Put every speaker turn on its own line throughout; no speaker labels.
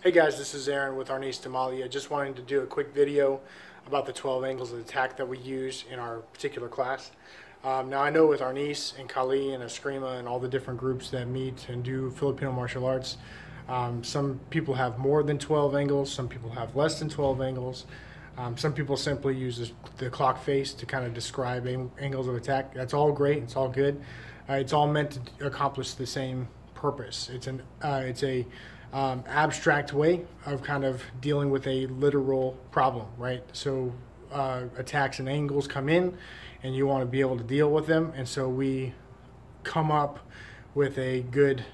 Hey guys, this is Aaron with Arnis. Just wanting to do a quick video about the 12 angles of attack that we use in our particular class. Now I know with Arnis and Kali and Eskrima and all the different groups that meet and do Filipino martial arts, some people have more than 12 angles, some people have less than 12 angles. Some people simply use the clock face to kind of describe angles of attack. That's all great, it's all good. It's all meant to accomplish the same purpose. It's a abstract way of kind of dealing with a literal problem, right? So attacks and angles come in and you want to be able to deal with them, and so we come up with a good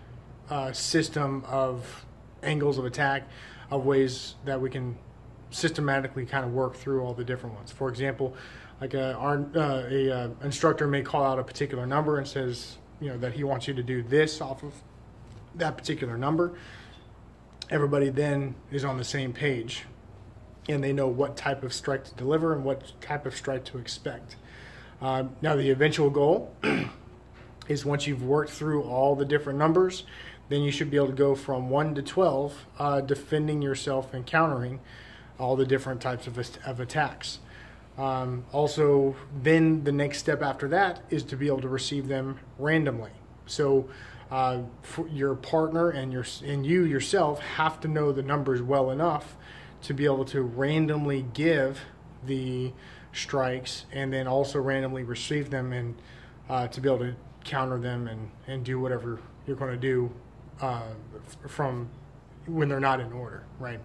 system of angles of attack, of ways that we can systematically kind of work through all the different ones. For example, like a instructor may call out a particular number and says, you know, that he wants you to do this off of that particular number. Everybody then is on the same page and they know what type of strike to deliver and what type of strike to expect. Now the eventual goal is, once you've worked through all the different numbers, then you should be able to go from 1 to 12, defending yourself and countering all the different types of attacks. Also, then the next step after that is to be able to receive them randomly. So for your partner and you yourself have to know the numbers well enough to be able to randomly give the strikes and then also randomly receive them, and to be able to counter them and do whatever you're going to do from when they're not in order, right?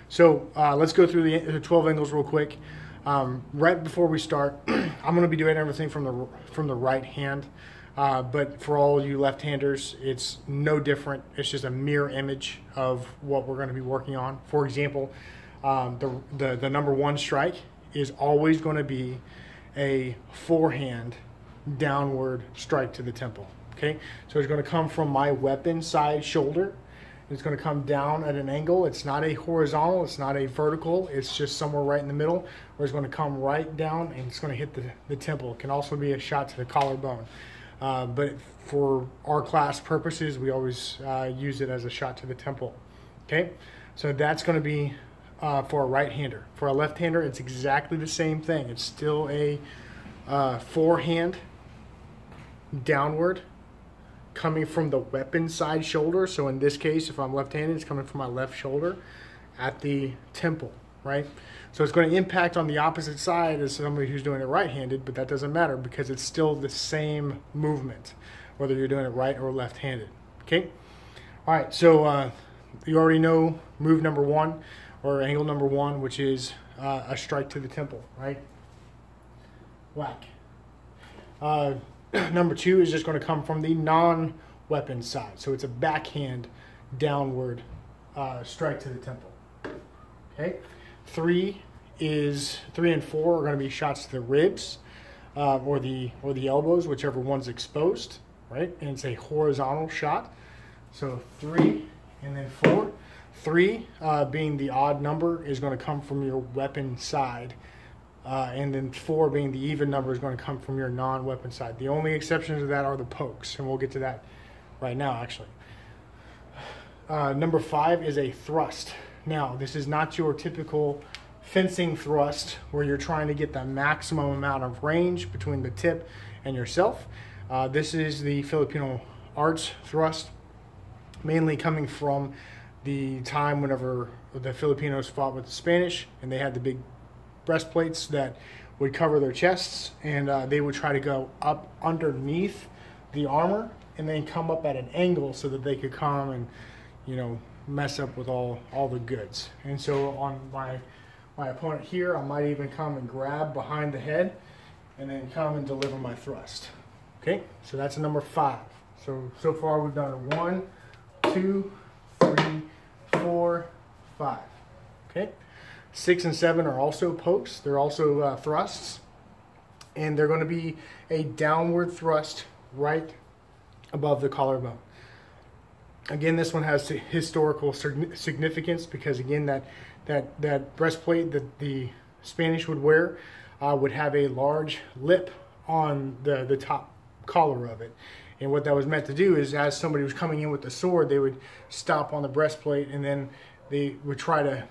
So let's go through the 12 angles real quick. Right before we start, I'm going to be doing everything from the right hand. But for all you left-handers, it's no different. It's just a mirror image of what we're going to be working on. For example, the number one strike is always going to be a forehand downward strike to the temple. Okay, so it's going to come from my weapon side shoulder. It's going to come down at an angle. It's not a horizontal, it's not a vertical, it's just somewhere right in the middle, where it's going to come right down and it's going to hit the temple. It can also be a shot to the collarbone. But for our class purposes, we always use it as a shot to the temple. Okay, so that's going to be for a right-hander. For a left-hander, it's exactly the same thing. It's still a forehand downward coming from the weapon side shoulder. So in this case, if I'm left-handed, it's coming from my left shoulder at the temple, right? So it's going to impact on the opposite side as somebody who's doing it right-handed, but that doesn't matter because it's still the same movement, whether you're doing it right or left-handed. Okay? All right, so you already know move number one, or angle number one, which is a strike to the temple, right? Whack. Number two is just going to come from the non-weapon side. So it's a backhand downward strike to the temple. Okay? Three and four are going to be shots to the ribs or the elbows, whichever one's exposed, right? And it's a horizontal shot. So 3 and then 4. 3 being the odd number is going to come from your weapon side. And then 4 being the even number is going to come from your non-weapon side. The only exceptions to that are the pokes, and we'll get to that right now, actually. Number 5 is a thrust. Now, this is not your typical fencing thrust where you're trying to get the maximum amount of range between the tip and yourself. This is the Filipino arts thrust, mainly coming from the time whenever the Filipinos fought with the Spanish and they had the big breastplates that would cover their chests, and they would try to go up underneath the armor and then come up at an angle so that they could come and, you know, mess up with all the goods. And so on my opponent here, I might even come and grab behind the head and then come and deliver my thrust. Okay, so that's a number 5. So far we've done 1, 2, 3, 4, 5. Okay, 6 and 7 are also pokes. They're also thrusts, and they're going to be a downward thrust right above the collarbone. Again, this one has historical significance because, again, that breastplate that the Spanish would wear would have a large lip on the top collar of it. And what that was meant to do is, as somebody was coming in with the sword, they would stop on the breastplate, and then they would try to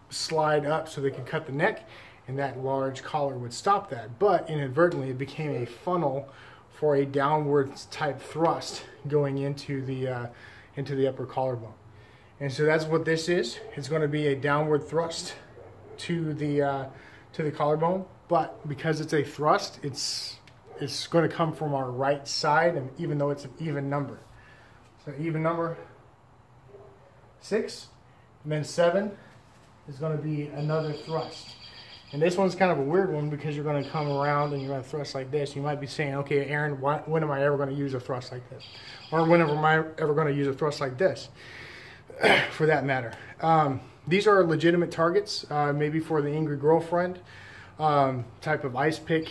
slide up so they could cut the neck, and that large collar would stop that. But inadvertently, it became a funnel for a downward type thrust going into the upper collarbone. And so that's what this is. It's going to be a downward thrust to the collarbone, but because it's a thrust, it's going to come from our right side, and even though it's an even number. So even number 6, and then 7 is going to be another thrust. And this one's kind of a weird one because you're going to come around and you're going to thrust like this. You might be saying, okay, Aaron, when am I ever going to use a thrust like this? Or whenever am I ever going to use a thrust like this, for that matter. These are legitimate targets, maybe for the angry girlfriend, type of ice pick,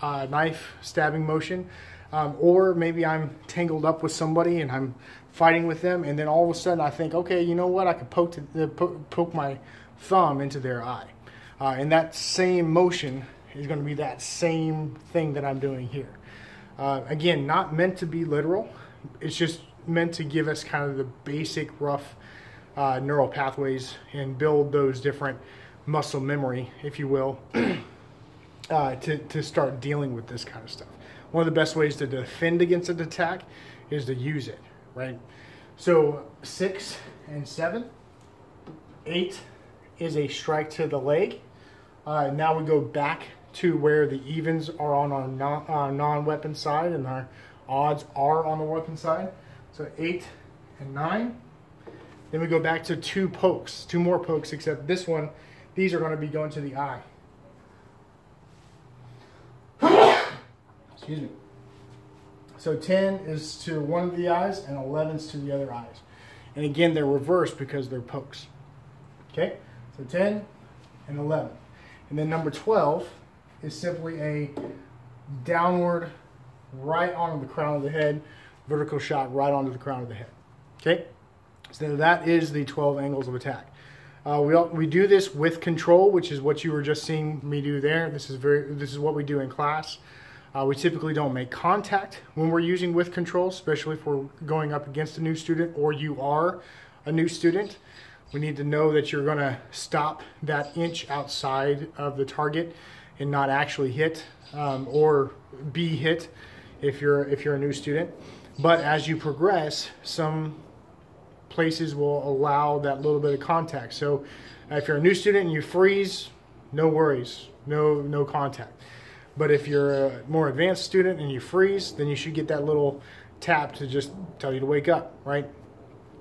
knife stabbing motion. Or maybe I'm tangled up with somebody and I'm fighting with them, and then all of a sudden I think, okay, you know what, I could poke my thumb into their eye. And that same motion is going to be that same thing that I'm doing here. Again, not meant to be literal. It's just meant to give us kind of the basic rough neural pathways and build those different muscle memory, if you will, to start dealing with this kind of stuff. One of the best ways to defend against an attack is to use it, right? So 6 and 7, 8 is a strike to the leg. Now we go back to where the evens are on our non-weapon side and our odds are on the weapon side. So 8 and 9. Then we go back to 2 pokes, 2 more pokes, except this one, these are going to be going to the eye. Excuse me. So 10 is to one of the eyes and 11 is to the other eyes. And again, they're reversed because they're pokes. Okay? So 10 and 11. And then number 12 is simply a downward right onto the crown of the head, vertical shot right onto the crown of the head. Okay? So that is the 12 angles of attack. We do this with control, which is what you were just seeing me do there. This is what we do in class. We typically don't make contact when we're using with control, especially if we're going up against a new student or you are a new student. We need to know that you're going to stop that inch outside of the target and not actually hit or be hit if you're a new student. But as you progress, some places will allow that little bit of contact. So if you're a new student and you freeze, no worries, no contact. But if you're a more advanced student and you freeze, then you should get that little tap to just tell you to wake up, right?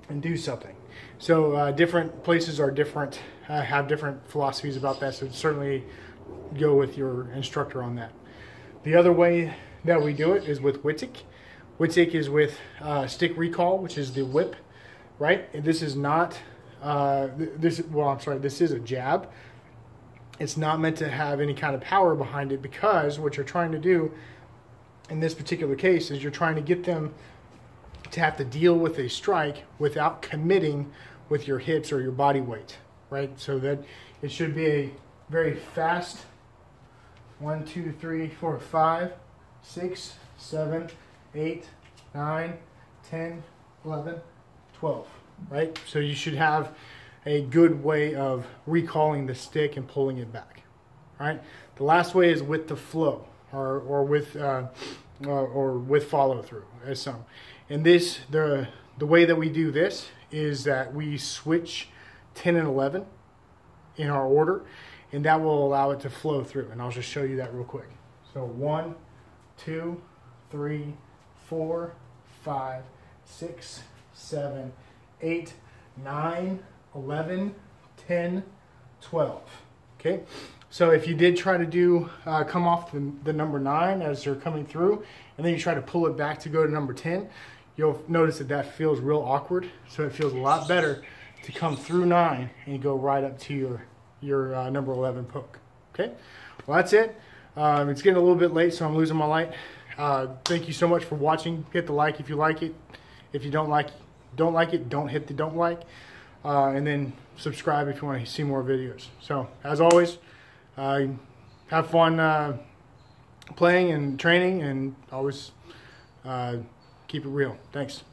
And do something. So different places are different, have different philosophies about that, so certainly go with your instructor on that. The other way that we do it is with Wittig. Wittig is with stick recall, which is the whip, right? And this is not, this is a jab. It's not meant to have any kind of power behind it, because what you're trying to do in this particular case is you're trying to get them to have to deal with a strike without committing with your hips or your body weight, right? So that it should be a very fast 1, 2, 3, 4, 5, 6, 7, 8, 9, 10, 11, 12, right? So you should have a good way of recalling the stick and pulling it back, right? The last way is with the flow or with follow through, as some. And this, the way that we do this is that we switch 10 and 11 in our order, and that will allow it to flow through. And I'll just show you that real quick. So 1, 2, 3, 4, 5, 6, 7, 8, 9, 11, 10, 12. Okay? So if you did try to do, come off the number 9 as you're coming through, and then you try to pull it back to go to number 10, you'll notice that that feels real awkward. So it feels a lot better to come through 9 and go right up to your number 11 poke. Okay? Well, that's it. It's getting a little bit late, so I'm losing my light. Thank you so much for watching. Hit the like if you like it. If you don't like it, don't hit the don't like. And then subscribe if you want to see more videos. So, as always, have fun playing and training, and always keep it real. Thanks.